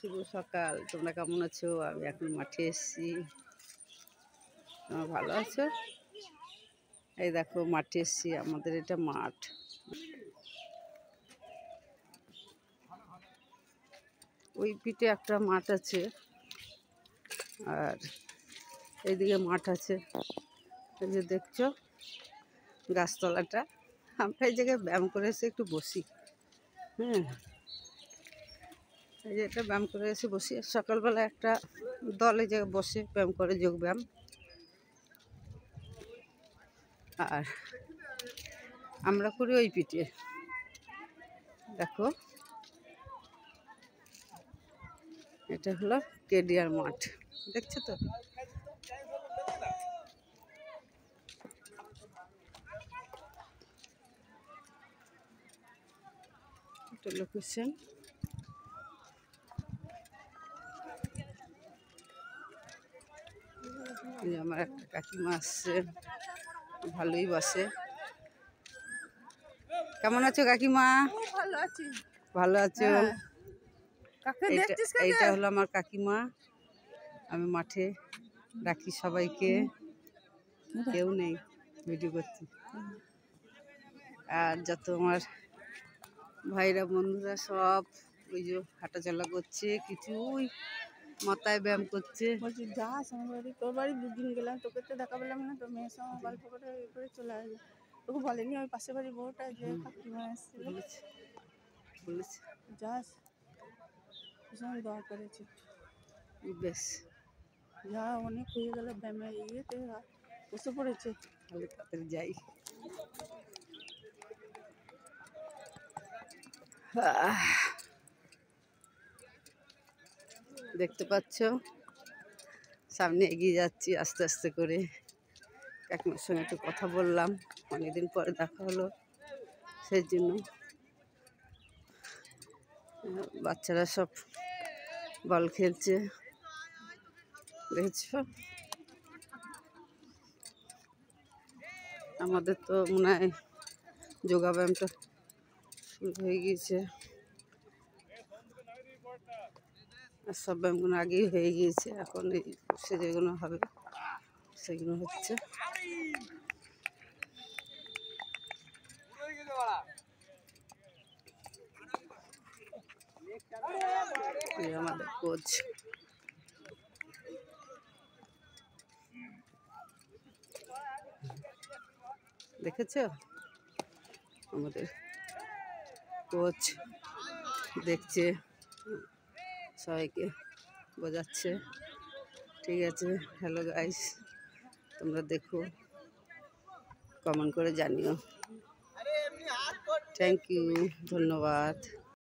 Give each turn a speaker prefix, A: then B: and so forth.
A: শুভ সকাল। তোমরা কেমন আছো? আমি এখন মাঠে এসেছি। তোমরা ভালো আছো? এই দেখো মাঠে এসেছি, আমাদের এটা মাঠ। ওই পিঠে একটা মাঠ আছে আর এইদিকে মাঠ আছে। এই যে দেখছো গাছতলাটা, আমরা এই জায়গায় ব্যায়াম করে এসে একটু বসি। হ্যাঁ, এই যে এটা ব্যায়াম করে এসে বসি। সকালবেলা একটা দল এই জায়গায় বসে ব্যায়াম করে, যোগ ব্যায়াম। আর আমরা করি ওই পিঠে। দেখো এটা হলো কেডিআর মাঠ, দেখছো তো? এটা লোকেশন। আমার একটা কাকিমা আসছে, ভালোই বসে। কেমন আছো কাকিমা?
B: ভালো আছি।
A: ভালো আছো?
B: হ্যাঁ।
A: এইটা হলো আমার কাকিমা। আমি মাঠে ডাকি সবাইকে, কেউ নেই, ভিডিও করছি। আর যত আমার ভাইরা বন্ধুরা সব ওই যে হাঁটাচলা করছে, কিছুই মাথায় ব্যায়াম করছে।
B: বলছি যাস আমার বাড়ি, তোর বাড়ি দুদিন গেলাম, তোকে তো দেখা পেলাম না। তোর মেয়ের সঙ্গে গল্প করে করে চলে আসবে। তোকে বলেনি ওই পাশে বাড়ি বউটা যে কাকিমা এসেছিল?
A: বলেছে
B: যাস, ভীষণ দোয়া করেছে।
A: বেশ,
B: যা অনেক হয়ে গেল ব্যায়ামে, ইয়েতে বসে পড়েছে।
A: তাহলে তাড়াতাড়ি যাই। দেখতে পাচ্ছ সামনে এগিয়ে যাচ্ছি আস্তে আস্তে করে। কাকিমার সঙ্গে একটু কথা বললাম, অনেকদিন পরে দেখা হলো, সেই জন্য। বাচ্চারা সব বল খেলছে, দেখছ? আমাদের তো মনে হয় যোগা ব্যায়ামটা শুরু হয়ে গিয়েছে, আর সব ব্যায়ামগুলো আগেই হয়ে গিয়েছে। এখন এই সে যেগুলো হবে সেগুলো হচ্ছে। আমাদের কোচ। দেখেছো আমাদের কোচ দেখছে, সবাইকে বোঝাচ্ছে। ঠিক আছে, হ্যালো গাইস, তোমরা দেখো, কমেন্ট করে জানিও। থ্যাংক ইউ, ধন্যবাদ।